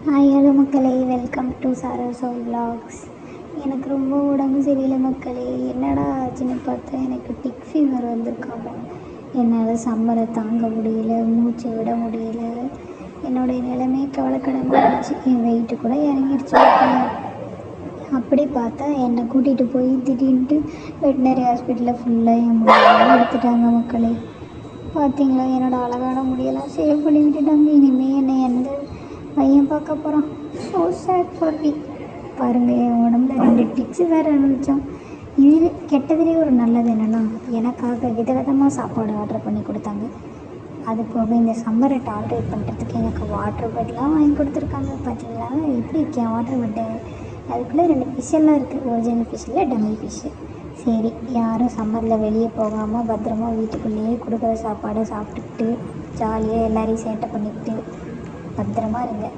Hi hello மக்களே, welcome to சாரசோ vlogs. எனக்கு ரொம்ப உடம்பு சரியில்லை மக்களே. என்னடா ஆச்சுன்னு பார்த்தா எனக்கு டிக் ஃபீவர் வந்திருக்காங்க. என்னால் சம்மரை தாங்க முடியல, மூச்சு விட முடியல. என்னுடைய நிலைமை கவலைக்கிடமாக இருந்துச்சு. என் வெயிட்டு கூட இறங்கிடுச்சு மக்களே. அப்படி பார்த்தா என்னை கூட்டிகிட்டு போய் திடீர்னுட்டு வெட்டினரி ஹாஸ்பிட்டலில் ஃபுல்லாக என் முடியெல்லாம் எடுத்துட்டாங்க மக்களே. பார்த்தீங்களா, என்னோடய அழகான முடியெல்லாம் சேவ் பண்ணி விட்டுட்டாங்க. இனிமேல் என்னை எந்த பையன் பார்க்க போகிறான். So sad for me. பாருங்கள், என் உடம்புல 2 டிக்ஸு வேறு அனுபவித்தோம். இது கெட்டதுலேயே ஒரு நல்லது என்னென்னா, எனக்காக விதவிதமாக சாப்பாடு ஆர்டர் பண்ணி கொடுத்தாங்க. அது போக இந்த சம்மரை டாலரேட் பண்ணுறதுக்கு எனக்கு வாட்டர் பெட்லாம் வாங்கி கொடுத்துருக்காங்க. பார்த்தீங்களா எப்படி இருக்கேன் வாட்டர் பெட்டு. அதுக்குள்ளே 2 ஃபிஷ்ஷெல்லாம் இருக்குது. ஒரிஜினல் ஃபிஷ் இல்லை, டம்மி ஃபிஷ்ஷு. சரி, யாரும் சம்மரில் வெளியே போகாமல் பத்திரமா வீட்டுக்குள்ளேயே கொடுக்குற சாப்பாடை சாப்பிட்டுக்கிட்டு ஜாலியாக எல்லோரையும் சேட்டை பண்ணிக்கிட்டு பத்திரமா இருங்க.